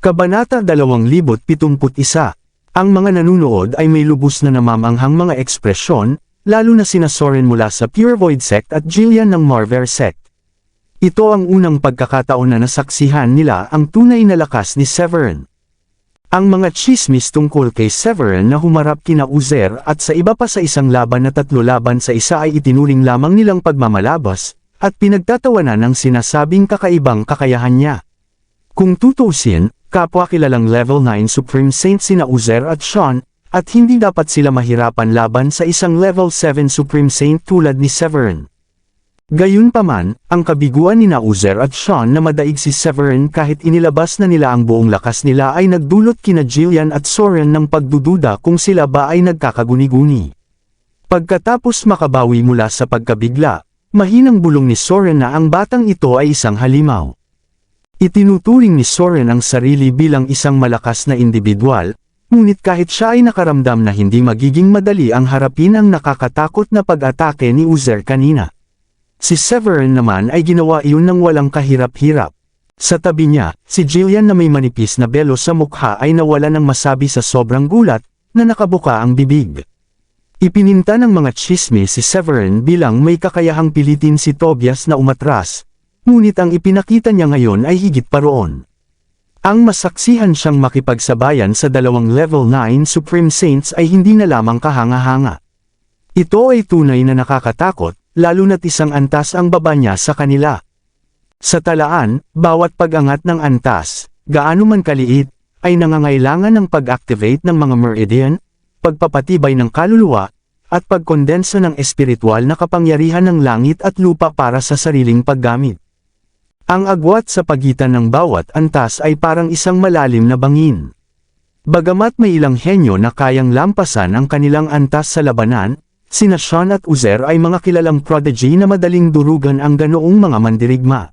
Kabanata 2071. Ang mga nanunood ay may lubos na namamanghang mga ekspresyon, lalo na sina Soren mula sa Pure Void Sect at Jillian ng Marver Sect. Ito ang unang pagkakataon na nasaksihan nila ang tunay na lakas ni Severin. Ang mga tsismis tungkol kay Severin na humarap kina Uzer at sa iba pa sa isang laban na 3 laban sa isa ay itinuring lamang nilang pagmamalabas, at pinagtatawanan ng sinasabing kakaibang kakayahan niya. Kung tutuusin, kapwa kilalang level 9 Supreme Saint sina Uzer at Sean, at hindi dapat sila mahirapan laban sa isang level 7 Supreme Saint tulad ni Severin. Gayunpaman, ang kabiguan ni Uzer at Sean na madaig si Severin kahit inilabas na nila ang buong lakas nila ay nagdulot kina Jillian at Soren ng pagdududa kung sila ba ay nagkakaguni-guni. Pagkatapos makabawi mula sa pagkabigla, mahinang bulong ni Soren na ang batang ito ay isang halimaw. Itinuturing ni Soren ang sarili bilang isang malakas na individual, ngunit kahit siya ay nakaramdam na hindi magiging madali ang harapin ang nakakatakot na pag-atake ni Uzer kanina. Si Severin naman ay ginawa iyon ng walang kahirap-hirap. Sa tabi niya, si Jillian na may manipis na belo sa mukha ay nawala ng masabi sa sobrang gulat, na nakabuka ang bibig. Ipininta ng mga tsismis si Severin bilang may kakayahang pilitin si Tobias na umatras, ngunit ang ipinakita niya ngayon ay higit pa roon. Ang masaksihan siyang makipagsabayan sa 2 level 9 Supreme Saints ay hindi na lamang kahanga-hanga. Ito ay tunay na nakakatakot, lalo na't isang antas ang baba niya sa kanila. Sa talaan, bawat pag-angat ng antas, gaano man kaliit, ay nangangailangan ng pag-activate ng mga meridian, pagpapatibay ng kaluluwa, at pagkondensa ng espiritual na kapangyarihan ng langit at lupa para sa sariling paggamit. Ang agwat sa pagitan ng bawat antas ay parang isang malalim na bangin. Bagamat may ilang henyo na kayang lampasan ang kanilang antas sa labanan, sina Sean at Uzer ay mga kilalang prodigy na madaling durugan ang ganoong mga mandirigma.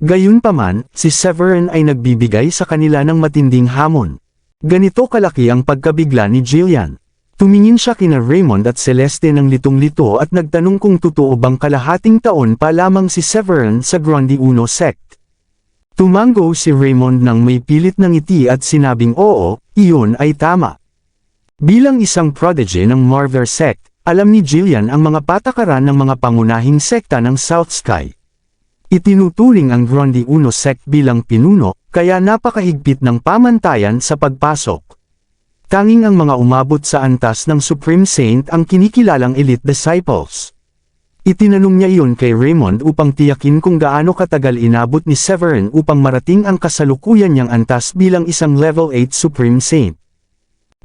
Gayunpaman, si Severin ay nagbibigay sa kanila ng matinding hamon. Ganito kalaki ang pagkabigla ni Jillian. Tumingin siya kina Raymond at Celeste ng litong-lito at nagtanong kung totoo bang kalahating taon pa lamang si Severin sa Grande Uno Sect. Tumango si Raymond nang may pilit ng ngiti at sinabing oo, iyon ay tama. Bilang isang prodigy ng Marver Sect, alam ni Jillian ang mga patakaran ng mga pangunahing sekta ng South Sky. Itinuturing ang Grande Uno Sect bilang pinuno, kaya napakahigpit ng pamantayan sa pagpasok. Tanging ang mga umabot sa antas ng Supreme Saint ang kinikilalang elite disciples. Itinanong niya iyon kay Raymond upang tiyakin kung gaano katagal inabot ni Severin upang marating ang kasalukuyan niyang antas bilang isang level 8 Supreme Saint.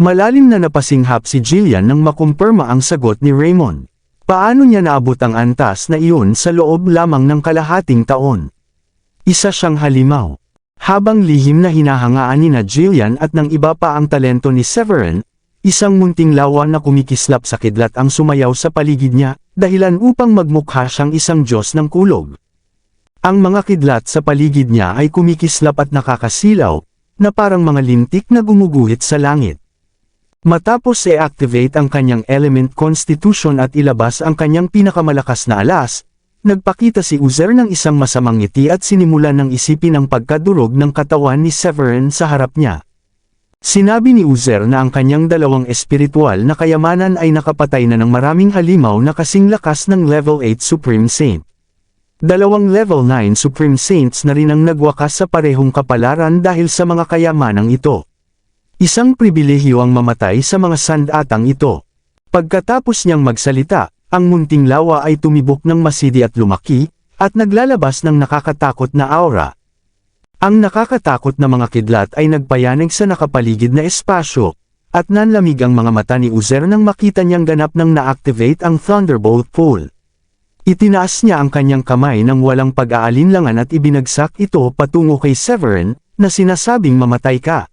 Malalim na napasinghap si Jillian nang makumpirma ang sagot ni Raymond. Paano niya naabot ang antas na iyon sa loob lamang ng kalahating taon? Isa siyang halimaw. Habang lihim na hinahangaan ni Jillian at ng iba pa ang talento ni Severin, isang munting lawa na kumikislap sa kidlat ang sumayaw sa paligid niya, dahilan upang magmukha siyang isang Diyos ng kulog. Ang mga kidlat sa paligid niya ay kumikislap at nakakasilaw, na parang mga lintik na gumuguhit sa langit. Matapos i-activate ang kanyang element constitution at ilabas ang kanyang pinakamalakas na alas, nagpakita si Uzer ng isang masamang ngiti at sinimulan ng isipin ang pagkadurog ng katawan ni Severin sa harap niya. Sinabi ni Uzer na ang kanyang dalawang espiritual na kayamanan ay nakapatay na ng maraming halimaw na kasing lakas ng level 8 Supreme Saint. 2 level 9 Supreme Saints na rin ang nagwakas sa parehong kapalaran dahil sa mga kayamanang ito. Isang pribilehyo ang mamatay sa mga sandatang ito. Pagkatapos niyang magsalita, ang munting lawa ay tumibok ng masidi at lumaki, at naglalabas ng nakakatakot na aura. Ang nakakatakot na mga kidlat ay nagpayanig sa nakapaligid na espasyo, at nanlamig ang mga mata ni Uzer nang makita niyang ganap nang na-activate ang Thunderbolt Pool. Itinaas niya ang kanyang kamay ng walang pag-aalinlangan at ibinagsak ito patungo kay Severin, na sinasabing mamatay ka.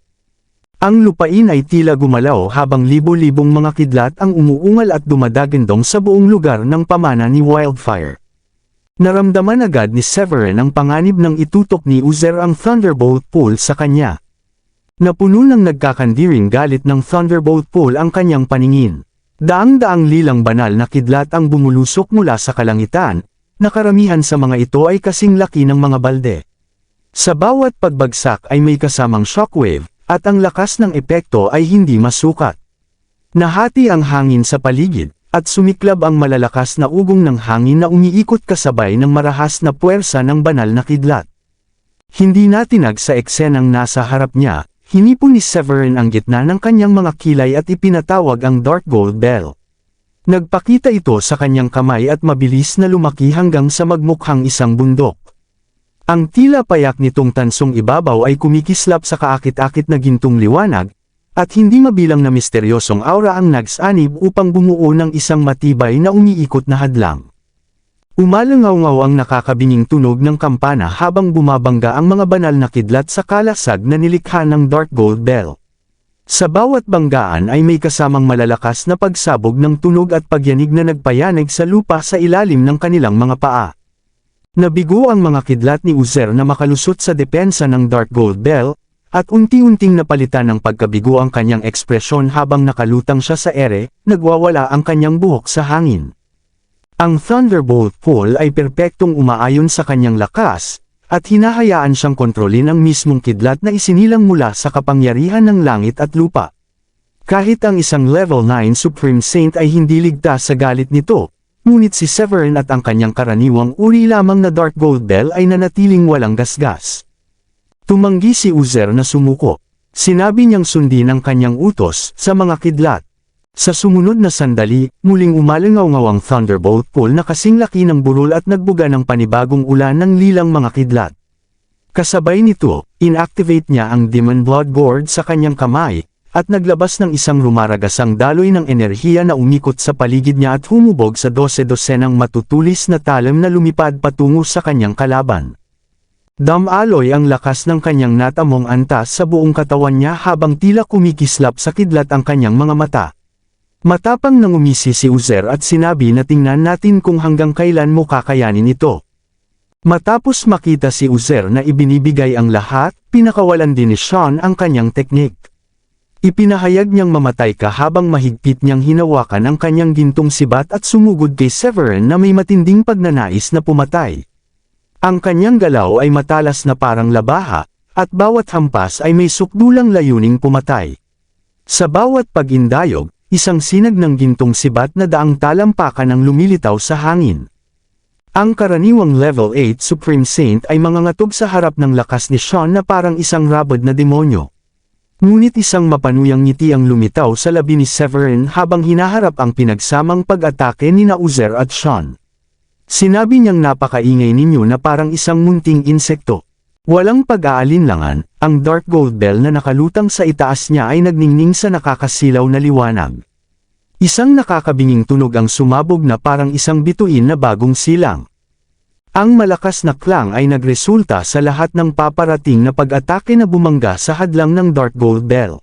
Ang lupain ay tila gumalaw habang libo-libong mga kidlat ang umuungal at dumadagandong sa buong lugar ng pamana ni Wildfire. Naramdaman agad ni Severin ang panganib ng itutok ni Uzer ang Thunderbolt Pool sa kanya. Napuno ng nagkakandiring galit ng Thunderbolt Pool ang kanyang paningin. Daang-daang lilang banal na kidlat ang bumulusok mula sa kalangitan, na karamihan sa mga ito ay kasing laki ng mga balde. Sa bawat pagbagsak ay may kasamang shockwave, at ang lakas ng epekto ay hindi masukat. Nahati ang hangin sa paligid, at sumiklab ang malalakas na ugong ng hangin na umiikot kasabay ng marahas na puwersa ng banal na kidlat. Hindi natinag sa eksenang nasa harap niya, hinipon ni Severin ang gitna ng kanyang mga kilay at ipinatawag ang Dark Gold Bell. Nagpakita ito sa kanyang kamay at mabilis na lumaki hanggang sa magmukhang isang bundok. Ang tila payak nitong tansong ibabaw ay kumikislap sa kaakit-akit na gintong liwanag, at hindi mabilang na misteryosong aura ang nagsanib upang bumuo ng isang matibay na umiikot na hadlang. Umalangaw-ngaw ang nakakabinging tunog ng kampana habang bumabangga ang mga banal na kidlat sa kalasag na nilikha ng Dark Gold Bell. Sa bawat banggaan ay may kasamang malalakas na pagsabog ng tunog at pagyanig na nagpayanig sa lupa sa ilalim ng kanilang mga paa. Nabigo ang mga kidlat ni Uzer na makalusot sa depensa ng Dark Gold Bell, at unti-unting napalitan ng pagkabigo ang kanyang ekspresyon habang nakalutang siya sa ere, nagwawala ang kanyang buhok sa hangin. Ang Thunderbolt Pole ay perpektong umaayon sa kanyang lakas, at hinahayaan siyang kontrolin ang mismong kidlat na isinilang mula sa kapangyarihan ng langit at lupa. Kahit ang isang Level 9 Supreme Saint ay hindi ligtas sa galit nito, ngunit si Severin at ang kanyang karaniwang uri lamang na Dark Gold Bell ay nanatiling walang gasgas. Tumanggi si Uzer na sumuko. Sinabi niyang sundin ang kanyang utos sa mga kidlat. Sa sumunod na sandali, muling umalangaw-ngaw ang Thunderbolt Pole na kasing laki ng burol at nagbuga ng panibagong ulan ng lilang mga kidlat. Kasabay nito, inactivate niya ang Demon Blood Gourd sa kanyang kamay, at naglabas ng isang rumaragasang daloy ng enerhiya na umikot sa paligid niya at humubog sa 12-dosenang matutulis na talim na lumipad patungo sa kanyang kalaban. Damaloy ang lakas ng kanyang natamong antas sa buong katawan niya habang tila kumikislap sa kidlat ang kanyang mga mata. Matapang nang umisi si Uzer at sinabi na tingnan natin kung hanggang kailan mo kakayanin ito. Matapos makita si Uzer na ibinibigay ang lahat, pinakawalan din ni Sean ang kanyang teknik. Ipinahayag niyang mamatay ka habang mahigpit niyang hinawakan ang kanyang gintong sibat at sumugod kay Severin na may matinding pagnanais na pumatay. Ang kanyang galaw ay matalas na parang labaha, at bawat hampas ay may sukdulang layuning pumatay. Sa bawat pag-indayog, isang sinag ng gintong sibat na daang talampakan ang lumilitaw sa hangin. Ang karaniwang Level 8 Supreme Saint ay mangangatog sa harap ng lakas ni Sean na parang isang rabid na demonyo. Ngunit isang mapanuyang ngiti ang lumitaw sa labi ni Severin habang hinaharap ang pinagsamang pag-atake ni Uzer at Sean. Sinabi niyang napakaingay ninyo na parang isang munting insekto. Walang pag-aalinlangan, ang Dark Gold Bell na nakalutang sa itaas niya ay nagningning sa nakakasilaw na liwanag. Isang nakakabinging tunog ang sumabog na parang isang bituin na bagong silang. Ang malakas na klang ay nagresulta sa lahat ng paparating na pag-atake na bumangga sa hadlang ng Dark Gold Bell.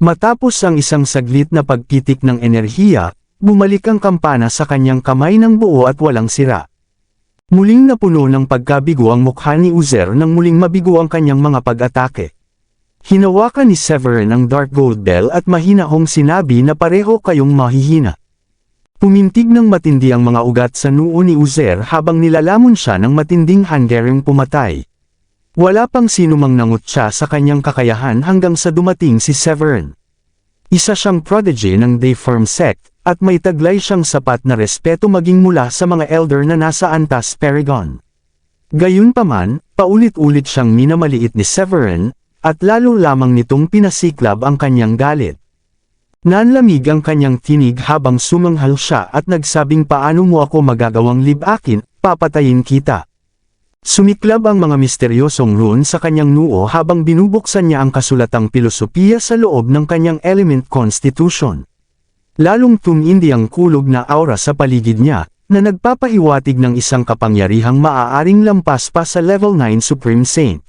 Matapos ang isang saglit na pagpitik ng enerhiya, bumalik ang kampana sa kanyang kamay ng buo at walang sira. Muling napuno ng pagkabigo ang mukha ni Uzer nang muling mabigo ang kanyang mga pag-atake. Hinawakan ni Severin ang Dark Gold Bell at mahinahong sinabi na pareho kayong mahihina. Pumintig ng matindi ang mga ugat sa noo ni Uzer habang nilalamon siya ng matinding hangering pumatay. Wala pang sinumang nangutya sa kanyang kakayahan hanggang sa dumating si Severin. Isa siyang prodigy ng Dayform Sect, at may taglay siyang sapat na respeto maging mula sa mga elder na nasa antas Paragon. Gayunpaman, paulit-ulit siyang minamaliit ni Severin, at lalo lamang nitong pinasiklab ang kanyang galit. Nanlamig ang kanyang tinig habang sumanghal siya at nagsabing paano mo ako magagawang libakin, papatayin kita. Sumiklab ang mga misteryosong rune sa kanyang noo habang binubuksan niya ang kasulatang pilosopiya sa loob ng kanyang element constitution. Lalong tumindi ang kulog na aura sa paligid niya, na nagpapahiwatig ng isang kapangyarihang maaaring lampas pa sa Level 9 Supreme Saint.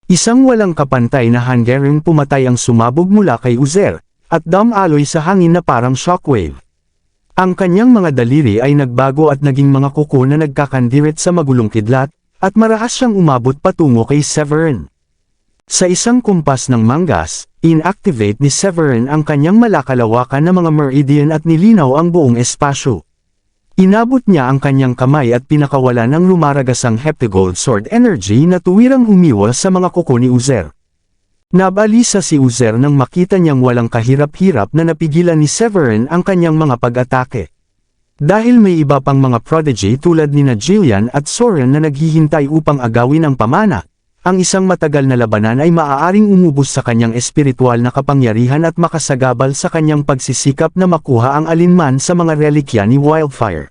Isang walang kapantay na hangering pumatay ang sumabog mula kay Uzer, at damaloy sa hangin na parang shockwave. Ang kanyang mga daliri ay nagbago at naging mga kuko na nagkakandirit sa magulong kidlat, at marahas siyang umabot patungo kay Severin. Sa isang kumpas ng manggas, inactivate ni Severin ang kanyang malakalawakan na mga meridian at nilinaw ang buong espasyo. Inabot niya ang kanyang kamay at pinakawalan ng lumaragasang Heptagold Sword Energy na tuwirang umiwas sa mga kuko ni Uzer. Nabalisa si Uzer nang makita niyang walang kahirap-hirap na napigilan ni Severin ang kanyang mga pag-atake. Dahil may iba pang mga prodigy tulad nina Jillian at Soren na naghihintay upang agawin ang pamana, ang isang matagal na labanan ay maaaring umubos sa kanyang espiritual na kapangyarihan at makasagabal sa kanyang pagsisikap na makuha ang alinman sa mga relikya ni Wildfire.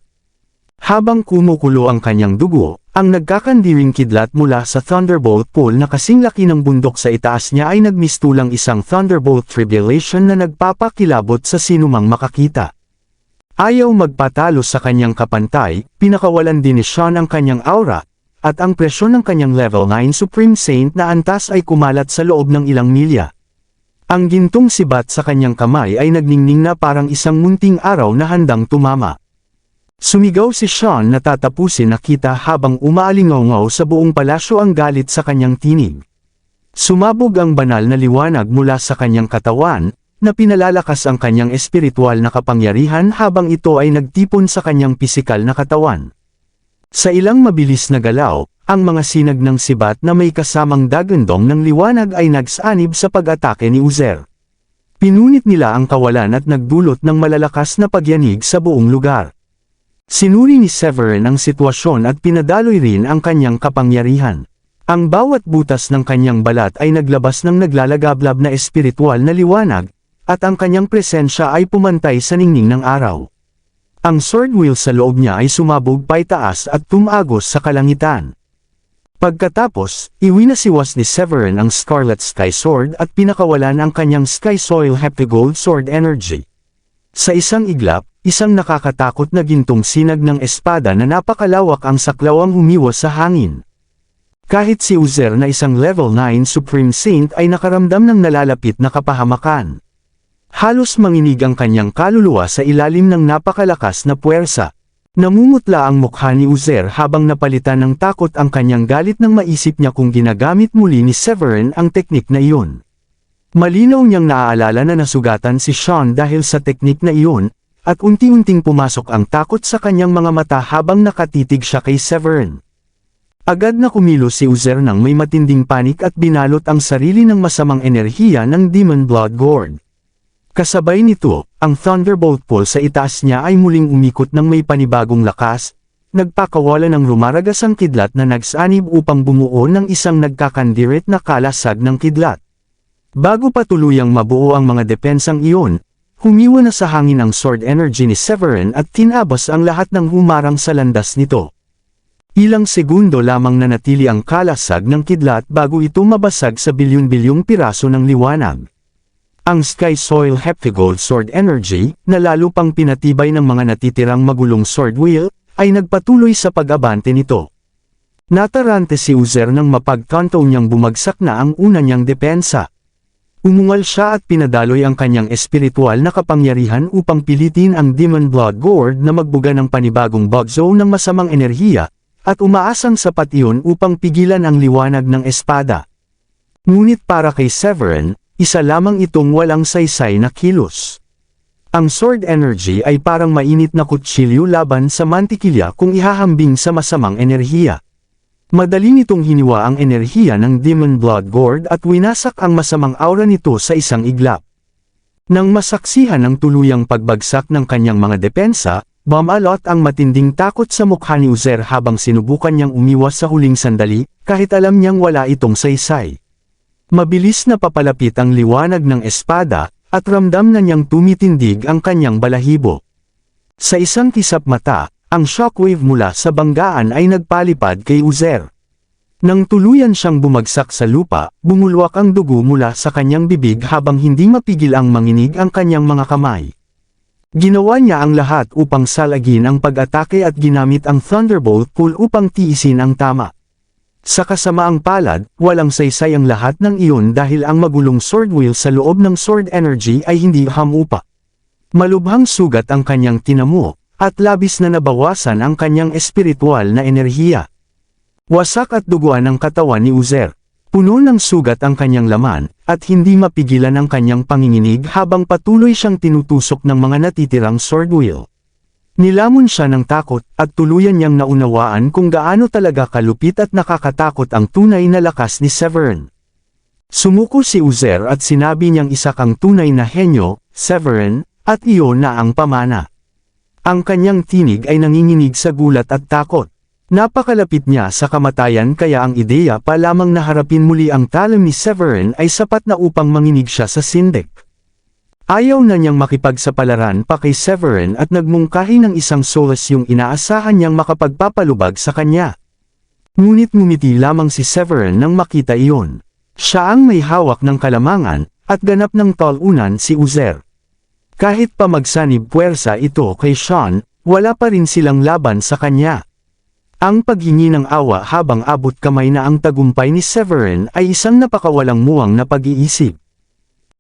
Habang kumukulo ang kanyang dugo, ang nagkakandiring kidlat mula sa Thunderbolt Pool na kasing laki ng bundok sa itaas niya ay nagmistulang isang Thunderbolt Tribulation na nagpapakilabot sa sinumang makakita. Ayaw magpatalo sa kanyang kapantay, pinakawalan din ni Sean ang kanyang aura, at ang presyon ng kanyang level 9 Supreme Saint na antas ay kumalat sa loob ng ilang milya. Ang gintong sibat sa kanyang kamay ay nagningning na parang isang munting araw na handang tumama. Sumigaw si Sean na tatapusin na kita habang umaalingaw sa buong palasyo ang galit sa kanyang tinig. Sumabog ang banal na liwanag mula sa kanyang katawan, na pinalalakas ang kanyang espiritual na kapangyarihan habang ito ay nagtipon sa kanyang pisikal na katawan. Sa ilang mabilis na galaw, ang mga sinag ng sibat na may kasamang dagandong ng liwanag ay nagsanib sa pag-atake ni Uzer. Pinunit nila ang kawalan at nagdulot ng malalakas na pagyanig sa buong lugar. Sinuri ni Severin ang sitwasyon at pinadaloy rin ang kanyang kapangyarihan. Ang bawat butas ng kanyang balat ay naglabas ng naglalagablab na espiritual na liwanag, at ang kanyang presensya ay pumantay sa ningning ng araw. Ang sword wheel sa loob niya ay sumabog paitaas at tumagos sa kalangitan. Pagkatapos, iwinasiwas ni Severin ang Scarlet Sky Sword at pinakawalan ang kanyang Sky Soil Heptagold Sword Energy. Sa isang iglap, isang nakakatakot na gintong sinag ng espada na napakalawak ang saklaw ang humiwas sa hangin. Kahit si Uzer na isang level 9 Supreme Saint ay nakaramdam ng nalalapit na kapahamakan. Halos manginig ang kanyang kaluluwa sa ilalim ng napakalakas na puwersa. Namumutla ang mukha ni Uzer habang napalitan ng takot ang kanyang galit nang maisip niya kung ginagamit muli ni Severin ang teknik na iyon. Malinaw niyang naaalala na nasugatan si Sean dahil sa teknik na iyon, at unti-unting pumasok ang takot sa kanyang mga mata habang nakatitig siya kay Severin. Agad na kumilos si Uzer nang may matinding panik at binalot ang sarili ng masamang enerhiya ng Demon Blood Gourd. Kasabay nito, ang Thunderbolt Pool sa itaas niya ay muling umikot ng may panibagong lakas, nagpakawala ng rumaragasang kidlat na nagsanib upang bumuo ng isang nagkakandirit na kalasag ng kidlat. Bago pa tuluyang mabuo ang mga depensang iyon, humiwa na sa hangin ang sword energy ni Severin at tinabas ang lahat ng humarang sa landas nito. Ilang segundo lamang nanatili ang kalasag ng kidlat bago ito mabasag sa bilyon-bilyong piraso ng liwanag. Ang Sky Soil Heptagold Sword Energy, na lalo pang pinatibay ng mga natitirang magulong sword wheel, ay nagpatuloy sa pag-abante nito. Natarante si Uzer nang mapagkanto niyang bumagsak na ang una niyang depensa. Umungal siya at pinadaloy ang kanyang espiritual na kapangyarihan upang pilitin ang Demon Blood Gourd na magbuga ng panibagong bug zone ng masamang enerhiya, at umaasang sapat iyon upang pigilan ang liwanag ng espada. Ngunit para kay Severin, isa lamang itong walang saysay na kilos. Ang sword energy ay parang mainit na kutsilyo laban sa mantikilya kung ihahambing sa masamang enerhiya. Madali nitong hiniwa ang enerhiya ng Demon Blood Gourd at winasak ang masamang aura nito sa isang iglap. Nang masaksihan ang tuluyang pagbagsak ng kanyang mga depensa, bumalot ang matinding takot sa mukha ni Uzer habang sinubukan niyang umiwas sa huling sandali, kahit alam niyang wala itong saysay. Mabilis na papalapit ang liwanag ng espada, at ramdam na niyang tumitindig ang kanyang balahibo. Sa isang kisap mata, ang shockwave mula sa banggaan ay nagpalipad kay Uzer. Nang tuluyan siyang bumagsak sa lupa, bumulwak ang dugo mula sa kanyang bibig habang hindi mapigil ang manginig ang kanyang mga kamay. Ginawa niya ang lahat upang salagin ang pag-atake at ginamit ang Thunderbolt Pool upang tiisin ang tama. Sa kasamaang palad, walang saysay ang lahat ng iyon dahil ang magulong sword wheel sa loob ng sword energy ay hindi hamupa. Malubhang sugat ang kanyang tinamo, at labis na nabawasan ang kanyang espiritual na enerhiya. Wasak at duguan ang katawan ni Uzer. Puno ng sugat ang kanyang laman, at hindi mapigilan ang kanyang panginginig habang patuloy siyang tinutusok ng mga natitirang sword wheel. Nilamon siya ng takot at tuluyan niyang naunawaan kung gaano talaga kalupit at nakakatakot ang tunay na lakas ni Severin. Sumuko si Uzer at sinabi niyang isa kang tunay na henyo, Severin, at iyon na ang pamana. Ang kanyang tinig ay nanginginig sa gulat at takot. Napakalapit niya sa kamatayan kaya ang ideya pa lamang na harapin muli ang talim ni Severin ay sapat na upang manginig siya sa sindik. Ayaw na niyang makipagsapalaran pa kay Severin at nagmungkahi ng isang solace yung inaasahan niyang makapagpapalubag sa kanya. Ngunit ngumiti lamang si Severin nang makita iyon. Siya ang may hawak ng kalamangan, at ganap ng talunan si Uzer. Kahit pa magsanib puwersa ito kay Sean, wala pa rin silang laban sa kanya. Ang paghingi ng awa habang abot kamay na ang tagumpay ni Severin ay isang napakawalang muwang na pag-iisip.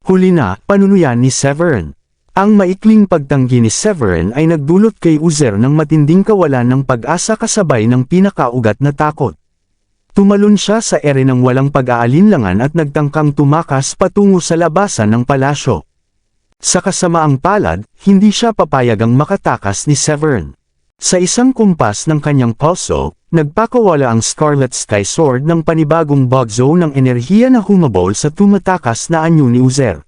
Huli na, panunuyan ni Severin. Ang maikling pagtanggi ni Severin ay nagdulot kay Uzer ng matinding kawalan ng pag-asa kasabay ng pinakaugat na takot. Tumalon siya sa ere ng walang pag-aalinlangan at nagtangkang tumakas patungo sa labasan ng palasyo. Sa kasamaang palad, hindi siya papayagang makatakas ni Severin. Sa isang kumpas ng kanyang pulso, nagpakawala ang Scarlet Sky Sword ng panibagong bugzo ng enerhiya na humabol sa tumatakas na anyo ni Uzer.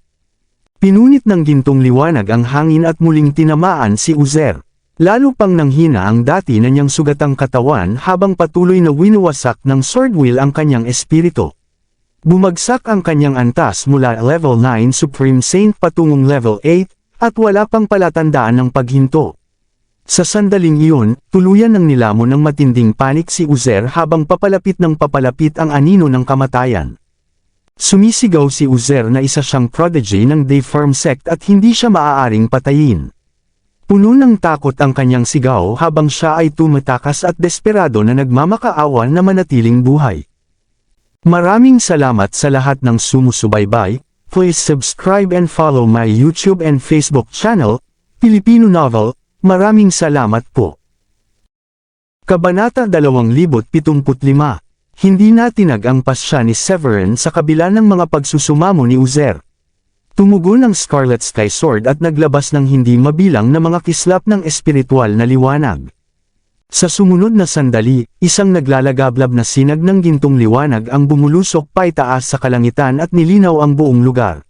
Pinunit ng gintong liwanag ang hangin at muling tinamaan si Uzer. Lalo pang nanghina ang dati na niyang sugatang katawan habang patuloy na winawasak ng sword wheel ang kanyang espiritu. Bumagsak ang kanyang antas mula level 9 Supreme Saint patungong level 8, at wala pang palatandaan ng paghinto. Sa sandaling iyon, tuluyan ng nilamon ng matinding panik si Uzer habang papalapit ng papalapit ang anino ng kamatayan. Sumisigaw si Uzer na isa siyang prodigy ng Dayform sect at hindi siya maaaring patayin. Puno ng takot ang kanyang sigaw habang siya ay tumatakas at desperado na nagmamakaawa na manatiling buhay. Maraming salamat sa lahat ng sumusubaybay. Please subscribe and follow my YouTube and Facebook channel, Filipino Novel. Maraming salamat po. Kabanata 2075. Hindi natinag ang pasya ni Severin sa kabila ng mga pagsusumamo ni Uzer. Tumugon ang Scarlet Sky Sword at naglabas ng hindi mabilang na mga kislap ng espiritual na liwanag. Sa sumunod na sandali, isang naglalagablab na sinag ng gintong liwanag ang bumulusok paitaas sa kalangitan at nilinaw ang buong lugar.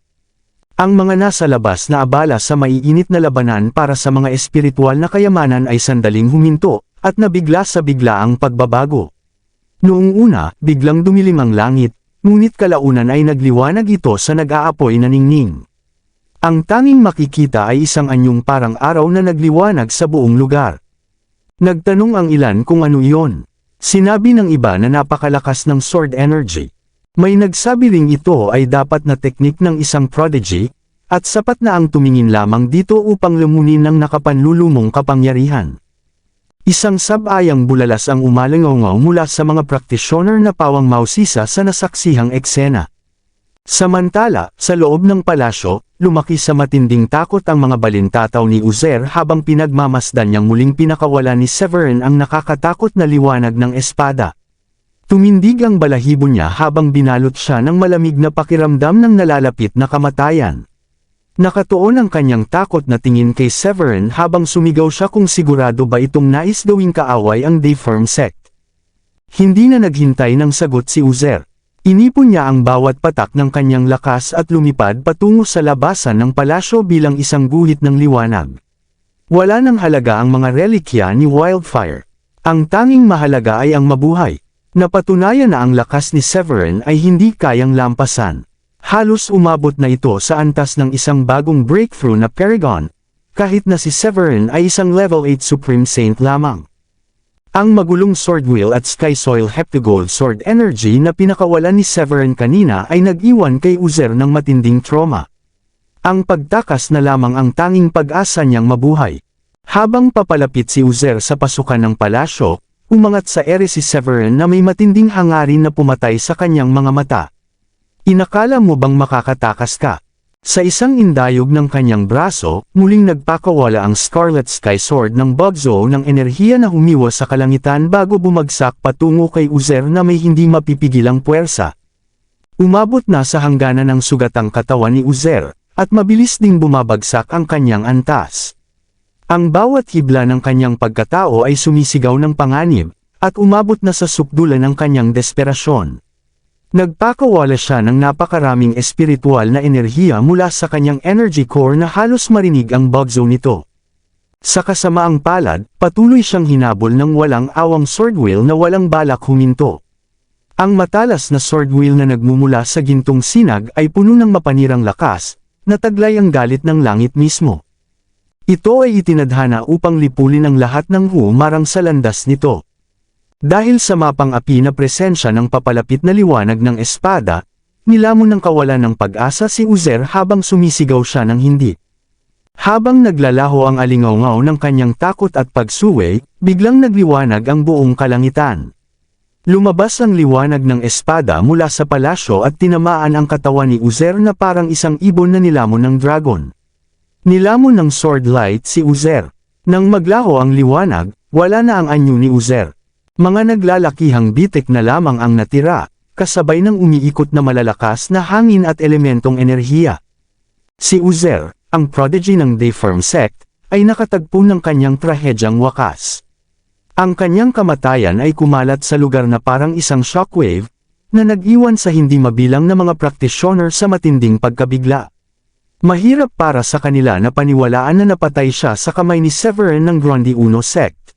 Ang mga nasa labas na abala sa maiinit na labanan para sa mga espiritual na kayamanan ay sandaling huminto, at nabigla sa bigla ang pagbabago. Noong una, biglang dumilim ang langit, ngunit kalaunan ay nagliwanag ito sa nag-aapoy na ningning. Ang tanging makikita ay isang anyong parang araw na nagliwanag sa buong lugar. Nagtanong ang ilan kung ano iyon. Sinabi ng iba na napakalakas ng sword energy. May nagsabi ring ito ay dapat na teknik ng isang prodigy, at sapat na ang tumingin lamang dito upang lumunin ng nakapanlulumong kapangyarihan. Isang sabayang bulalas ang umalangaw mula sa mga praktisyoner na pawang mausisa sa nasaksihang eksena. Samantala, sa loob ng palasyo, lumaki sa matinding takot ang mga balintataw ni Uzer habang pinagmamasdan niyang muling pinakawala ni Severin ang nakakatakot na liwanag ng espada. Tumindig ang balahibo niya habang binalot siya ng malamig na pakiramdam ng nalalapit na kamatayan. Nakatuon ang kanyang takot na tingin kay Severin habang sumigaw siya kung sigurado ba itong nais gawing kaaway ang Dayform sect. Hindi na naghintay ng sagot si Uzer. Inipon niya ang bawat patak ng kanyang lakas at lumipad patungo sa labasan ng palasyo bilang isang guhit ng liwanag. Wala nang halaga ang mga relikya ni Wildfire. Ang tanging mahalaga ay ang mabuhay. Napatunayan na ang lakas ni Severin ay hindi kayang lampasan. Halos umabot na ito sa antas ng isang bagong breakthrough na Paragon, kahit na si Severin ay isang level 8 Supreme Saint lamang. Ang magulong Sword Wheel at Sky Soil Heptagold Sword Energy na pinakawalan ni Severin kanina ay nag-iwan kay Uzer ng matinding trauma. Ang pagtakas na lamang ang tanging pag-asa niyang mabuhay. Habang papalapit si Uzer sa pasukan ng palasyo, umangat sa ere si Severin na may matinding hangarin na pumatay sa kanyang mga mata. Inakala mo bang makakatakas ka? Sa isang indayog ng kanyang braso, muling nagpakawala ang Scarlet Sky Sword ng bugzo ng enerhiya na humiwas sa kalangitan bago bumagsak patungo kay Uzer na may hindi mapipigilang puwersa. Umabot na sa hangganan ng sugatang katawan ni Uzer, at mabilis ding bumabagsak ang kanyang antas. Ang bawat hibla ng kanyang pagkatao ay sumisigaw ng panganib, at umabot na sa sukdulan ng kanyang desperasyon. Nagpakawala siya ng napakaraming espiritual na enerhiya mula sa kanyang energy core na halos marinig ang bugzo nito. Sa kasamaang palad, patuloy siyang hinabol ng walang awang sword wheel na walang balak huminto. Ang matalas na sword wheel na nagmumula sa gintong sinag ay puno ng mapanirang lakas, na taglay ang galit ng langit mismo. Ito ay itinadhana upang lipulin ang lahat ng humarang sa landas nito. Dahil sa mapang-api na presensya ng papalapit na liwanag ng espada, nilamon ng kawalan ng pag-asa si Uzer habang sumisigaw siya ng hindi. Habang naglalaho ang alingawngaw ng kanyang takot at pagsuway, biglang nagliwanag ang buong kalangitan. Lumabas ang liwanag ng espada mula sa palasyo at tinamaan ang katawan ni Uzer na parang isang ibon na nilamon ng dragon. Nilamon ng sword light si Uzer. Nang maglaho ang liwanag, wala na ang anyo ni Uzer. Mga naglalakihang bitik na lamang ang natira, kasabay ng umiikot na malalakas na hangin at elementong enerhiya. Si Uzer, ang prodigy ng Dayform sect, ay nakatagpo ng kanyang trahedyang wakas. Ang kanyang kamatayan ay kumalat sa lugar na parang isang shockwave, na nag-iwan sa hindi mabilang na mga practitioner sa matinding pagkabigla. Mahirap para sa kanila na paniwalaan na napatay siya sa kamay ni Severin ng Gronde Uno sect.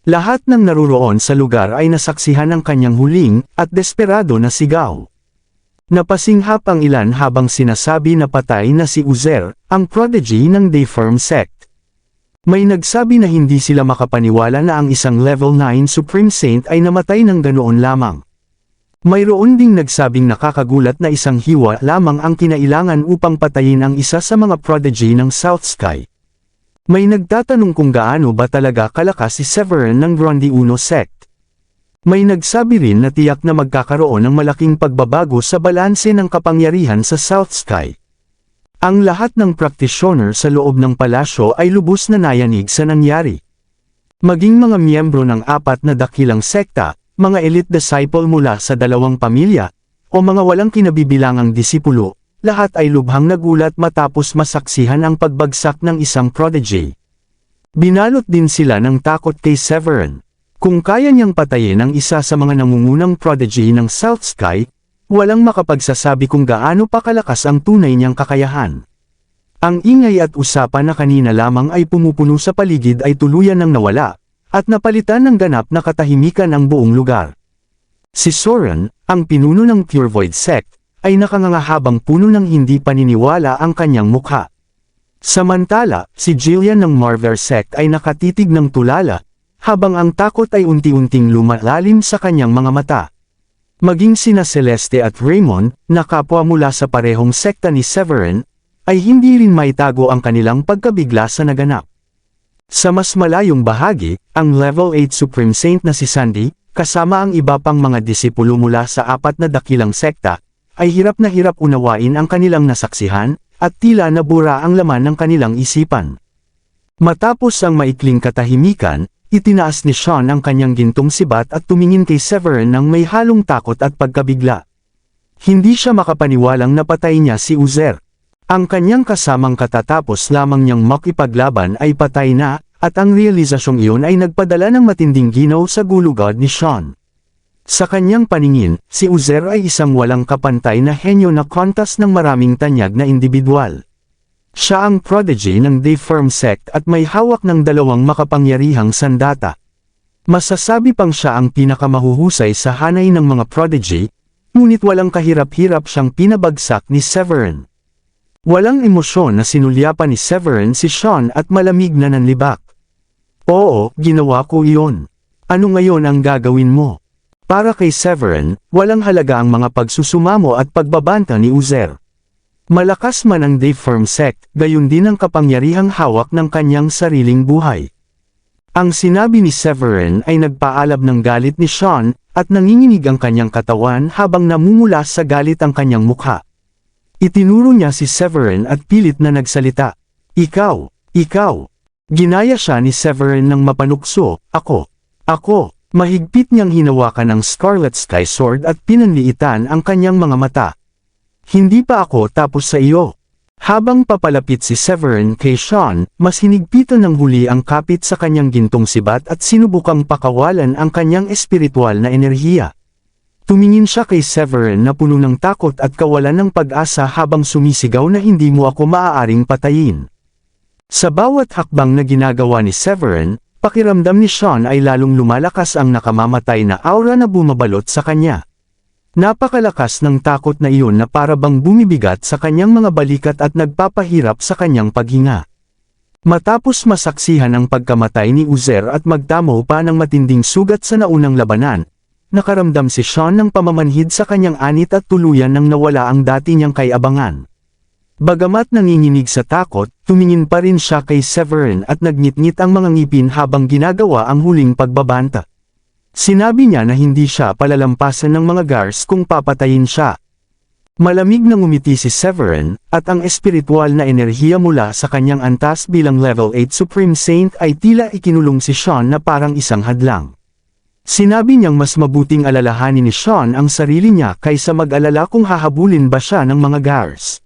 Lahat ng naruroon sa lugar ay nasaksihan ang kanyang huling at desperado na sigaw. Napasinghap ang ilan habang sinasabi na patay na si Uzer, ang prodigy ng Dayform sect. May nagsabi na hindi sila makapaniwala na ang isang level 9 Supreme Saint ay namatay ng ganoon lamang. Mayroon ding nagsabing nakakagulat na isang hiwa lamang ang kinailangan upang patayin ang isa sa mga prodigy ng South Sky. May nagtatanong kung gaano ba talaga kalakas si Severin ng Gronde Uno sect. May nagsabi rin na tiyak na magkakaroon ng malaking pagbabago sa balanse ng kapangyarihan sa South Sky. Ang lahat ng practitioner sa loob ng palasyo ay lubos na nayanig sa nangyari. Maging mga miyembro ng apat na dakilang sekta, mga elite disciple mula sa dalawang pamilya, o mga walang kinabibilangang disipulo, lahat ay lubhang nagulat matapos masaksihan ang pagbagsak ng isang prodigy. Binalot din sila ng takot kay Severin. Kung kaya niyang patayin ang isa sa mga nangungunang prodigy ng South Sky, walang makapagsasabi kung gaano pa kalakas ang tunay niyang kakayahan. Ang ingay at usapan na kanina lamang ay pumupuno sa paligid ay tuluyan ng nawala, at napalitan ng ganap na katahimikan ang buong lugar. Si Soren, ang pinuno ng Pure Void sect, ay nakangangahabang puno ng hindi paniniwala ang kanyang mukha. Samantala, si Jillian ng Marver sect ay nakatitig ng tulala, habang ang takot ay unti-unting lumalalim sa kanyang mga mata. Maging sina Celeste at Raymond, na kapwa mula sa parehong sekta ni Severin, ay hindi rin maitago ang kanilang pagkabigla sa naganap. Sa mas malayong bahagi, ang level 8 Supreme Saint na si Sandy, kasama ang iba pang mga disipulo mula sa apat na dakilang sekta, ay hirap na hirap unawain ang kanilang nasaksihan, at tila nabura ang laman ng kanilang isipan. Matapos ang maikling katahimikan, itinaas ni Sean ang kanyang gintong sibat at tumingin kay Severin ng may halong takot at pagkabigla. Hindi siya makapaniwalang napatay niya si Uzer. Ang kanyang kasamang katatapos lamang niyang makipaglaban ay patay na, at ang realisasyong iyon ay nagpadala ng matinding ginaw sa gulugod ni Sean. Sa kanyang paningin, si Uzer ay isang walang kapantay na henyo na kontas ng maraming tanyag na individual. Siya ang prodigy ng Dayform sect at may hawak ng dalawang makapangyarihang sandata. Masasabi pang siya ang pinakamahuhusay sa hanay ng mga prodigy, ngunit walang kahirap-hirap siyang pinabagsak ni Severin. Walang emosyon na sinulyapan ni Severin si Sean at malamig na nanlibak. Oo, ginawa ko iyon. Ano ngayon ang gagawin mo? Para kay Severin, walang halaga ang mga pagsusumamo at pagbabanta ni Uzer. Malakas man ang Dayform sect, gayon din ang kapangyarihang hawak ng kanyang sariling buhay. Ang sinabi ni Severin ay nagpaalab ng galit ni Sean, at nanginginig ang kanyang katawan habang namumula sa galit ang kanyang mukha. Itinuro niya si Severin at pilit na nagsalita. Ikaw. Ginaya siya ni Severin ng mapanukso, ako. Mahigpit niyang hinawakan ang Scarlet Sky Sword at pinanliitan ang kanyang mga mata. Hindi pa ako tapos sa iyo. Habang papalapit si Severin kay Sean, mas hinigpitan ng huli ang kapit sa kanyang gintong sibat at sinubukang pakawalan ang kanyang espiritual na enerhiya. Tumingin siya kay Severin na puno ng takot at kawalan ng pag-asa habang sumisigaw na hindi mo ako maaaring patayin. Sa bawat hakbang na ginagawa ni Severin, pakiramdam ni Sean ay lalong lumalakas ang nakamamatay na aura na bumabalot sa kanya. Napakalakas ng takot na iyon na para bang bumibigat sa kanyang mga balikat at nagpapahirap sa kanyang paghinga. Matapos masaksihan ang pagkamatay ni Uzer at magtamo pa ng matinding sugat sa naunang labanan, nakaramdam si Sean ng pamamanhid sa kanyang anit at tuluyan nang nawala ang dati niyang kayabangan. Bagamat nanginginig sa takot, tumingin pa rin siya kay Severin at nagngit-ngit ang mga ngipin habang ginagawa ang huling pagbabanta. Sinabi niya na hindi siya palalampasan ng mga guards kung papatayin siya. Malamig na ngumiti si Severin, at ang espiritual na enerhiya mula sa kanyang antas bilang level 8 Supreme Saint ay tila ikinulong si Sean na parang isang hadlang. Sinabi niyang mas mabuting alalahanin ni Sean ang sarili niya kaysa mag-alala kung hahabulin ba siya ng mga guards.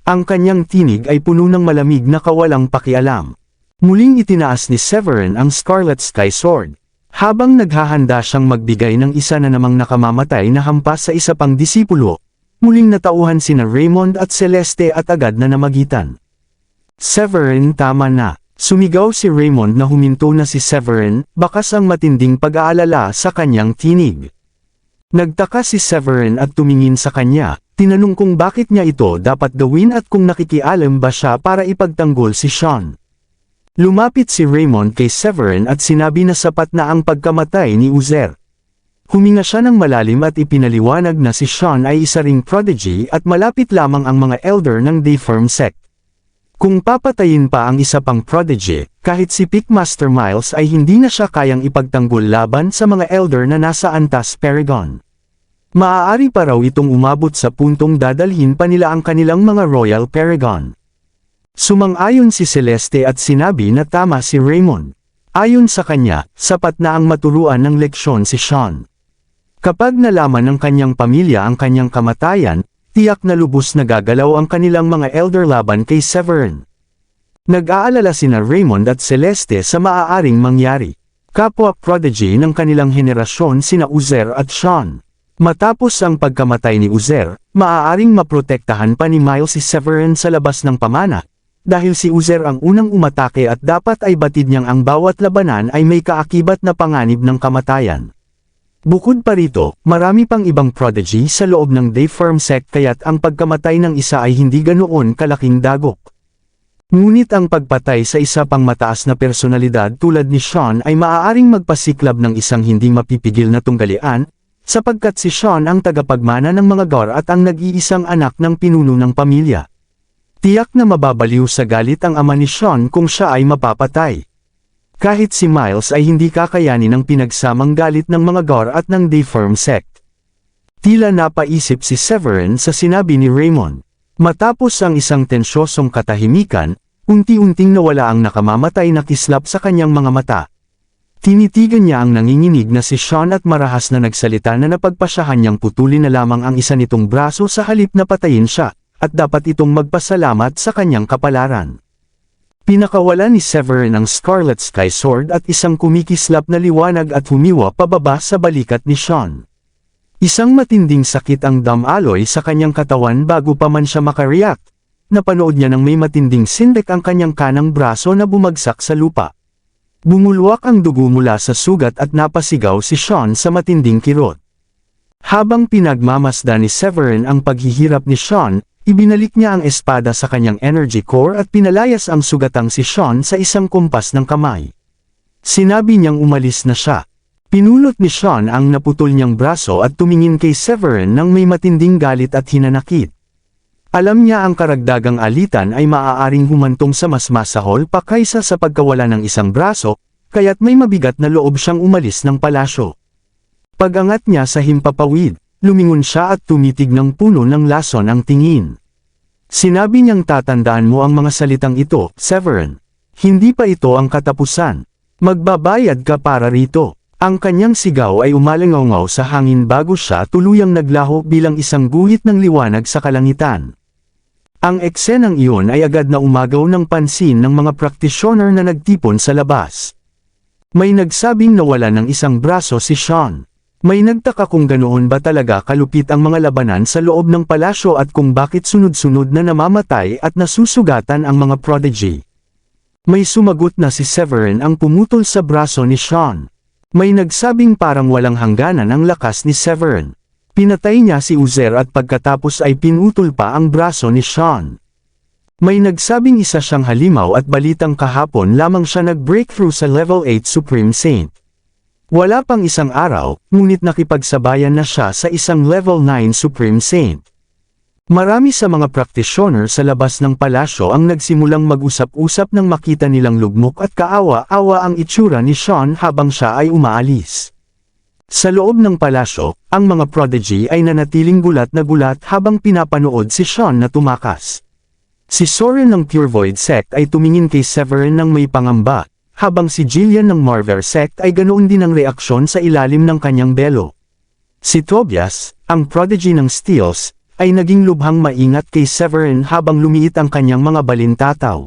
Ang kanyang tinig ay puno ng malamig na kawalang pakialam. Muling itinaas ni Severin ang Scarlet Sky Sword. Habang naghahanda siyang magbigay ng isa na namang nakamamatay na hampas sa isa pang disipulo, muling natauhan sina Raymond at Celeste at agad na namagitan. Severin, tama na. Sumigaw si Raymond na huminto na si Severin, bakas ang matinding pag-aalala sa kanyang tinig. Nagtaka si Severin at tumingin sa kanya, tinanong kung bakit niya ito dapat gawin at kung nakikialam ba siya para ipagtanggol si Sean. Lumapit si Raymond kay Severin at sinabi na sapat na ang pagkamatay ni Uzer. Huminga siya ng malalim at ipinaliwanag na si Sean ay isa ring prodigy at malapit lamang ang mga elder ng Dayform sect. Kung papatayin pa ang isa pang prodigy, kahit si Pickmaster Miles ay hindi na siya kayang ipagtanggol laban sa mga elder na nasa antas Paragon. Maaari pa raw itong umabot sa puntong dadalhin pa nila ang kanilang mga Royal Paragon. Sumang-ayon si Celeste at sinabi na tama si Raymond. Ayon sa kanya, sapat na ang maturuan ng leksyon si Sean. Kapag nalaman ng kanyang pamilya ang kanyang kamatayan, tiyak na lubos na gagalaw ang kanilang mga elder laban kay Severin. Nag-aalala sina Raymond at Celeste sa maaaring mangyari. Kapwa prodigy ng kanilang henerasyon sina Uzer at Sean. Matapos ang pagkamatay ni Uzer, maaaring maprotektahan pa ni Miles si Severin sa labas ng pamana. Dahil si Uzer ang unang umatake at dapat ay batid niyang ang bawat labanan ay may kaakibat na panganib ng kamatayan. Bukod pa rito, marami pang ibang prodigy sa loob ng Dayform sect kaya't ang pagkamatay ng isa ay hindi ganoon kalaking dagok. Ngunit ang pagpatay sa isa pang mataas na personalidad tulad ni Sean ay maaaring magpasiklab ng isang hindi mapipigil na tunggalian, sapagkat si Sean ang tagapagmana ng mga Gar at ang nag-iisang anak ng pinuno ng pamilya. Tiyak na mababaliw sa galit ang ama ni Sean kung siya ay mapapatay. Kahit si Miles ay hindi kakayanin ang pinagsamang galit ng mga Gar at ng Dayform sect. Tila napaisip si Severin sa sinabi ni Raymond. Matapos ang isang tensyosong katahimikan, unti-unting nawala ang nakamamatay na kislap sa kanyang mga mata. Tinitigan niya ang nanginginig na si Sean at marahas na nagsalita na napagpasyahan niyang putulin na lamang ang isa nitong braso sa halip na patayin siya, at dapat itong magpasalamat sa kanyang kapalaran. Pinakawalan ni Severin ang Scarlet Sky Sword at isang kumikislap na liwanag at humiwa pababa sa balikat ni Sean. Isang matinding sakit ang damaloy sa kanyang katawan bago pa man siya makareact. Napanood niya nang may matinding sindak ang kanyang kanang braso na bumagsak sa lupa. Bumulwak ang dugo mula sa sugat at napasigaw si Sean sa matinding kirot. Habang pinagmamasdan ni Severin ang paghihirap ni Sean, ibinalik niya ang espada sa kanyang energy core at pinalayas ang sugatang si Sean sa isang kumpas ng kamay. Sinabi niyang umalis na siya. Pinulot ni Sean ang naputol niyang braso at tumingin kay Severin nang may matinding galit at hinanakit. Alam niya ang karagdagang alitan ay maaaring humantong sa mas masahol pa kaysa sa pagkawala ng isang braso, kaya't may mabigat na loob siyang umalis ng palasyo. Pag-angat niya sa himpapawid, lumingon siya at tumitig ng puno ng lason ang tingin. Sinabi niyang tatandaan mo ang mga salitang ito, Severin. Hindi pa ito ang katapusan. Magbabayad ka para rito. Ang kanyang sigaw ay umalangaw sa hangin bago siya tuluyang naglaho bilang isang guhit ng liwanag sa kalangitan. Ang eksenang iyon ay agad na umagaw ng pansin ng mga practitioner na nagtipon sa labas. May nagsabing nawala ng isang braso si Sean. May nagtaka kung ganoon ba talaga kalupit ang mga labanan sa loob ng palasyo at kung bakit sunod-sunod na namamatay at nasusugatan ang mga prodigy. May sumagot na si Severin ang pumutol sa braso ni Sean. May nagsabing parang walang hangganan ang lakas ni Severin. Pinatay niya si Uzer at pagkatapos ay pinutol pa ang braso ni Sean. May nagsabing isa siyang halimaw at balitang kahapon lamang siya nag-breakthrough sa level 8 Supreme Saint. Wala pang isang araw, ngunit nakipagsabayan na siya sa isang level 9 Supreme Saint. Marami sa mga practitioner sa labas ng palasyo ang nagsimulang mag-usap-usap nang makita nilang lugmok at kaawa-awa ang itsura ni Sean habang siya ay umaalis. Sa loob ng palasyo, ang mga prodigy ay nanatiling gulat na gulat habang pinapanood si Sean na tumakas. Si Soren ng Pure Void Sect ay tumingin kay Severin ng may pangamba, habang si Jillian ng Marver Sect ay ganoon din ang reaksyon sa ilalim ng kanyang belo. Si Tobias, ang prodigy ng Steels, ay naging lubhang maingat kay Severin habang lumiit ang kanyang mga balintataw.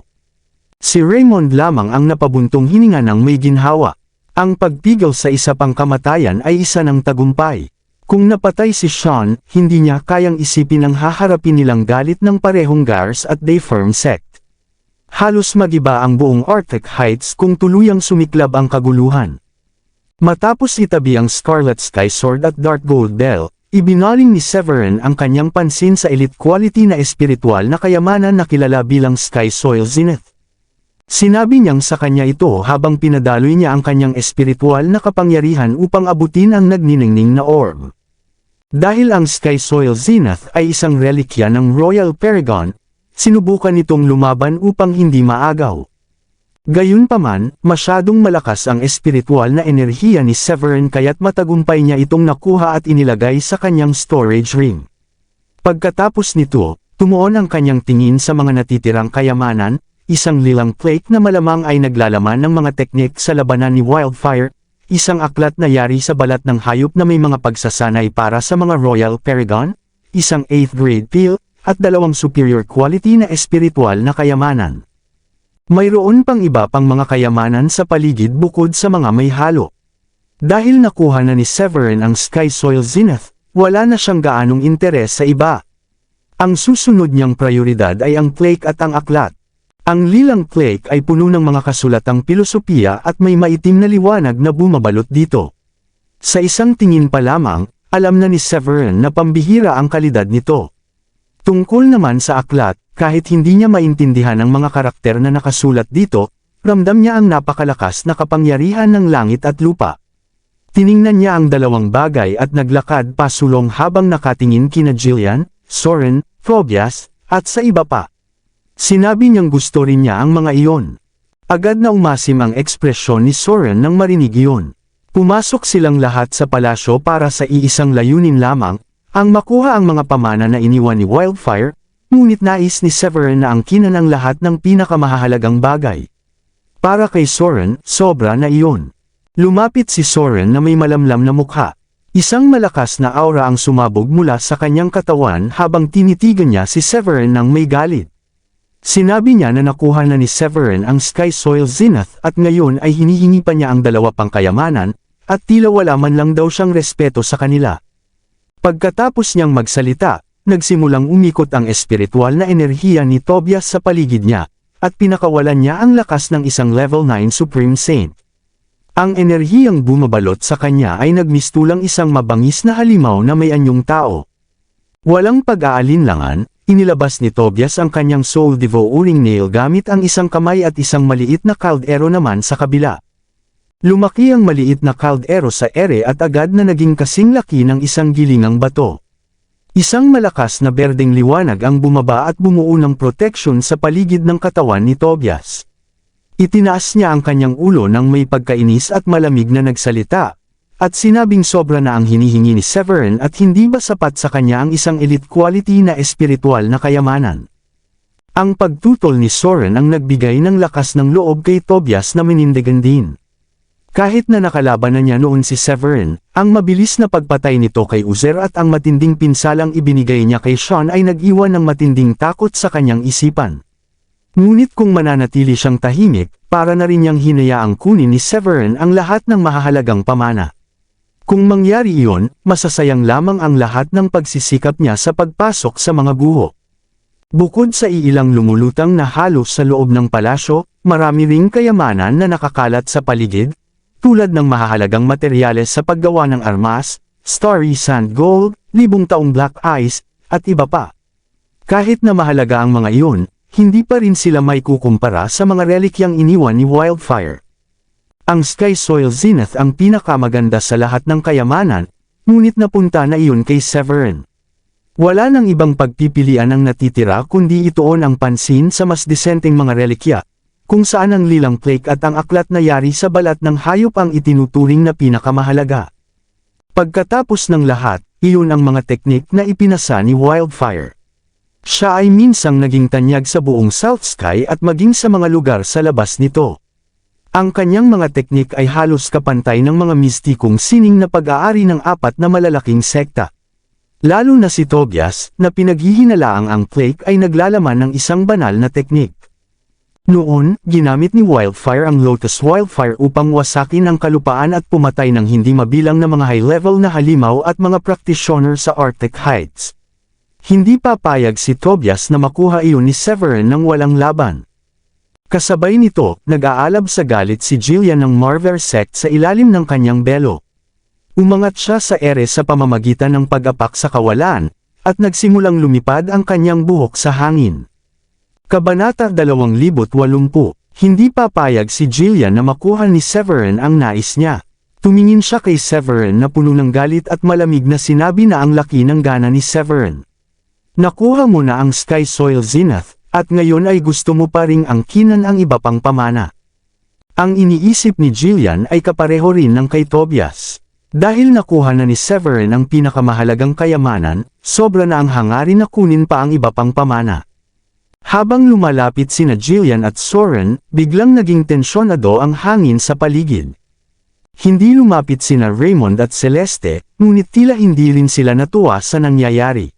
Si Raymond lamang ang napabuntong hininga ng may ginhawa. Ang pagpigil sa isa pang kamatayan ay isa ng tagumpay. Kung napatay si Sean, hindi niya kayang isipin ang haharapin nilang galit ng parehong Gars at Dayfirm Sect. Halos magiba ang buong Arctic Heights kung tuluyang sumiklab ang kaguluhan. Matapos itabi ang Scarlet Sky Sword at Dark Gold Bell, ibinaling ni Severin ang kanyang pansin sa elite quality na espiritual na kayamanan na kilala bilang Sky Soil Zenith. Sinabi niyang sa kanya ito habang pinadaloy niya ang kanyang espiritual na kapangyarihan upang abutin ang nagniningning na orb. Dahil ang Sky Soil Zenith ay isang relikya ng Royal Paragon, sinubukan nitong lumaban upang hindi maagaw. Gayunpaman, masyadong malakas ang espiritual na enerhiya ni Severin kaya't matagumpay niya itong nakuha at inilagay sa kanyang storage ring. Pagkatapos nito, tumuon ang kanyang tingin sa mga natitirang kayamanan, isang lilang plate na malamang ay naglalaman ng mga teknik sa labanan ni Wildfire, isang aklat na yari sa balat ng hayop na may mga pagsasanay para sa mga Royal Paragon, isang 8th grade pill, at dalawang superior quality na espiritual na kayamanan. Mayroon pang iba pang mga kayamanan sa paligid bukod sa mga may halo. Dahil nakuha na ni Severin ang Sky Soil Zenith, wala na siyang gaanong interes sa iba. Ang susunod niyang prioridad ay ang plaque at ang aklat. Ang lilang plaque ay puno ng mga kasulatang pilosopiya at may maitim na liwanag na bumabalot dito. Sa isang tingin pa lamang, alam na ni Severin na pambihira ang kalidad nito. Tungkol naman sa aklat, kahit hindi niya maintindihan ang mga karakter na nakasulat dito, ramdam niya ang napakalakas na kapangyarihan ng langit at lupa. Tiningnan niya ang dalawang bagay at naglakad pasulong habang nakatingin kina Jillian, Soren, Tobias, at sa iba pa. Sinabi niyang gusto rin niya ang mga iyon. Agad na umasim ang ekspresyon ni Soren nang marinig iyon. Pumasok silang lahat sa palasyo para sa iisang layunin lamang, ang makuha ang mga pamana na iniwan ni Wildfire, ngunit nais ni Severin na angkinan ang lahat ng pinakamahalagang bagay. Para kay Soren, sobra na iyon. Lumapit si Soren na may malamlam na mukha. Isang malakas na aura ang sumabog mula sa kanyang katawan habang tinitigan niya si Severin ng may galit. Sinabi niya na nakuha na ni Severin ang Sky Soil Zenith at ngayon ay hinihingi pa niya ang dalawa pang kayamanan, at tila wala man lang daw siyang respeto sa kanila. Pagkatapos niyang magsalita, nagsimulang umikot ang espiritual na enerhiya ni Tobias sa paligid niya, at pinakawalan niya ang lakas ng isang level 9 Supreme Saint. Ang enerhiyang bumabalot sa kanya ay nagmistulang isang mabangis na halimaw na may anyong tao. Walang pag-aalinlangan, inilabas ni Tobias ang kanyang Soul Devouring Nail gamit ang isang kamay at isang maliit na kaldero naman sa kabila. Lumaki ang maliit na kaldero sa ere at agad na naging kasing laki ng isang gilingang bato. Isang malakas na berdeng liwanag ang bumaba at bumuo ng proteksyon sa paligid ng katawan ni Tobias. Itinaas niya ang kanyang ulo nang may pagkainis at malamig na nagsalita, at sinabing sobra na ang hinihingi ni Severin at hindi ba sapat sa kanya ang isang elite quality na espiritual na kayamanan. Ang pagtutol ni Soren ang nagbigay ng lakas ng loob kay Tobias na minindigan din. Kahit na nakalaban na niya noon si Severin, ang mabilis na pagpatay nito kay Uzer at ang matinding pinsalang ibinigay niya kay Sean ay nag-iwan ng matinding takot sa kanyang isipan. Ngunit kung mananatili siyang tahimik, para na rin niyang hinayaang kunin ni Severin ang lahat ng mahahalagang pamana. Kung mangyari iyon, masasayang lamang ang lahat ng pagsisikap niya sa pagpasok sa mga guho. Bukod sa iilang lumulutang na halos sa loob ng palasyo, marami ring kayamanan na nakakalat sa paligid, tulad ng mahahalagang materyales sa paggawa ng armas, starry sand gold, libong taong black ice, at iba pa. Kahit na mahalaga ang mga iyon, hindi pa rin sila may kukumpara sa mga relikyang iniwan ni Wildfire. Ang Sky Soil Zenith ang pinakamaganda sa lahat ng kayamanan, ngunit napunta na iyon kay Severin. Wala nang ibang pagpipilian ang natitira kundi ituon ang pansin sa mas disenteng mga relikya, kung saan ang lilang plaque at ang aklat na yari sa balat ng hayop ang itinuturing na pinakamahalaga. Pagkatapos ng lahat, iyon ang mga teknik na ipinasa ni Wildfire. Siya ay minsang naging tanyag sa buong South Sky at maging sa mga lugar sa labas nito. Ang kanyang mga teknik ay halos kapantay ng mga mistikong sining na pag-aari ng 4 na malalaking sekta. Lalo na si Tobias, na pinaghihinalaang ang plaque ay naglalaman ng isang banal na teknik. Noon, ginamit ni Wildfire ang Lotus Wildfire upang wasakin ang kalupaan at pumatay ng hindi mabilang na mga high-level na halimaw at mga practitioner sa Arctic Heights. Hindi papayag si Tobias na makuha iyon ni Severin ng walang laban. Kasabay nito, nag-aalab sa galit si Jillian ng Marver sect sa ilalim ng kanyang belo. Umangat siya sa ere sa pamamagitan ng pag-apak sa kawalan, at nagsimulang lumipad ang kanyang buhok sa hangin. Kabanata 2080, hindi papayag si Jillian na makuha ni Severin ang nais niya. Tumingin siya kay Severin na puno ng galit at malamig na sinabi na ang laki ng gana ni Severin. Nakuha mo na ang Sky Soil Zenith, at ngayon ay gusto mo pa ring angkinan ang iba pang pamana. Ang iniisip ni Jillian ay kapareho rin ng kay Tobias. Dahil nakuha na ni Severin ang pinakamahalagang kayamanan, sobra na ang hangarin na kunin pa ang iba pang pamana. Habang lumalapit sina Jillian at Soren, biglang naging tensyonado ang hangin sa paligid. Hindi lumapit sina Raymond at Celeste, ngunit tila hindi rin sila natuwa sa nangyayari.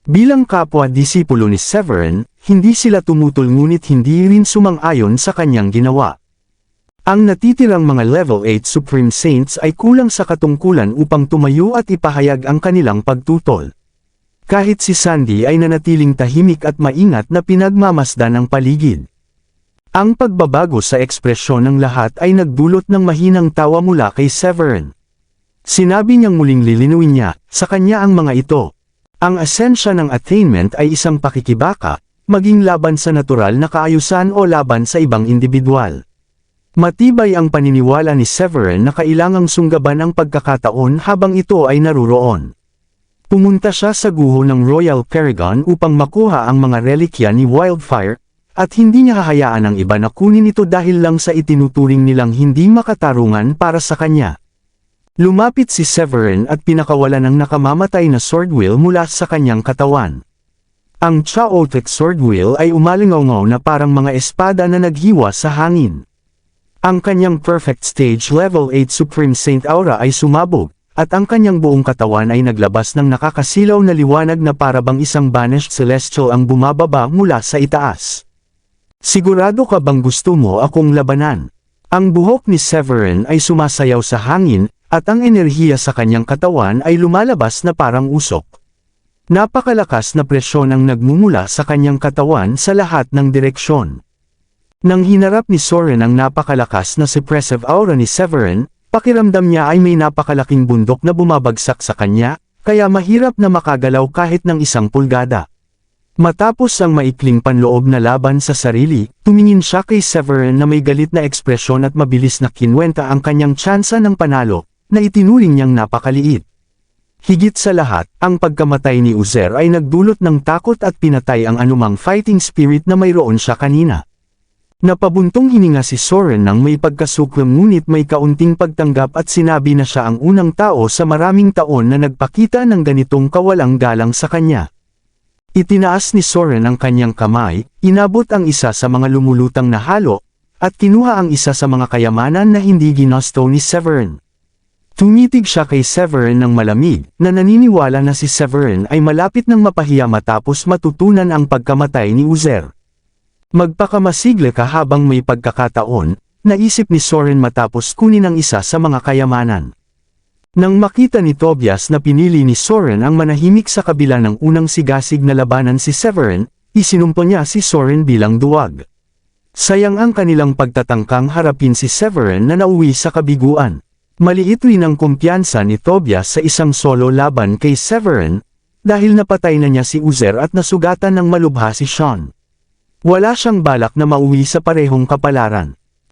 Bilang kapwa-disipulo ni Severin, hindi sila tumutol ngunit hindi rin sumang-ayon sa kanyang ginawa. Ang natitirang mga Level 8 Supreme Saints ay kulang sa katungkulan upang tumayo at ipahayag ang kanilang pagtutol. Kahit si Sandy ay nanatiling tahimik at maingat na pinagmamasdan ang paligid. Ang pagbabago sa ekspresyon ng lahat ay nagdulot ng mahinang tawa mula kay Severin. Sinabi niyang muling lilinawin niya, sa kanya ang mga ito. Ang asensya ng attainment ay isang pakikibaka, maging laban sa natural na kaayusan o laban sa ibang individual. Matibay ang paniniwala ni Severin na kailangang sunggaban ang pagkakataon habang ito ay naruroon. Pumunta siya sa guho ng Royal Paragon upang makuha ang mga relikya ni Wildfire, at hindi niya hahayaan ang iba na kunin ito dahil lang sa itinuturing nilang hindi makatarungan para sa kanya. Lumapit si Severin at pinakawalan ng nakamamatay na sword wheel mula sa kanyang katawan. Ang Chaotic sword wheel ay umalingaw na parang mga espada na naghiwa sa hangin. Ang kanyang Perfect Stage Level 8 Supreme Saint Aura ay sumabog, at ang kanyang buong katawan ay naglabas ng nakakasilaw na liwanag na parabang isang banished celestial ang bumababa mula sa itaas. Sigurado ka bang gusto mo akong labanan? Ang buhok ni Severin ay sumasayaw sa hangin, at ang enerhiya sa kanyang katawan ay lumalabas na parang usok. Napakalakas na presyon ang nagmumula sa kanyang katawan sa lahat ng direksyon. Nang hinarap ni Soren ang napakalakas na suppressive aura ni Severin, pakiramdam niya ay may napakalaking bundok na bumabagsak sa kanya, kaya mahirap na makagalaw kahit ng 1 pulgada. Matapos ang maikling panloob na laban sa sarili, tumingin siya kay Severin na may galit na ekspresyon at mabilis na kinwenta ang kanyang tsansa ng panalo, na itinuring niyang napakaliit. Higit sa lahat, ang pagkamatay ni Uzer ay nagdulot ng takot at pinatay ang anumang fighting spirit na mayroon siya kanina. Napabuntong hininga si Soren nang may pagkasukwem ngunit may kaunting pagtanggap at sinabi na siya ang unang tao sa maraming taon na nagpakita ng ganitong kawalang galang sa kanya. Itinaas ni Soren ang kanyang kamay, inabot ang isa sa mga lumulutang na halo, at kinuha ang isa sa mga kayamanan na hindi ginusto ni Severin. Tumitig siya kay Severin ng malamig, na naniniwala na si Severin ay malapit ng mapahiya matapos matutunan ang pagkamatay ni Uzer. Magpakamasigla ka habang may pagkakataon, naisip ni Soren matapos kunin ang isa sa mga kayamanan. Nang makita ni Tobias na pinili ni Soren ang manahimik sa kabila ng unang sigasig na labanan si Severin, isinumpo niya si Soren bilang duwag. Sayang ang kanilang pagtatangkang harapin si Severin na nauwi sa kabiguan. Maliit rin ang kumpiyansa ni Tobias sa isang solo laban kay Severin, dahil napatay na niya si Uzer at nasugatan ng malubha si Sean. Wala siyang balak na mauwi sa parehong kapalaran.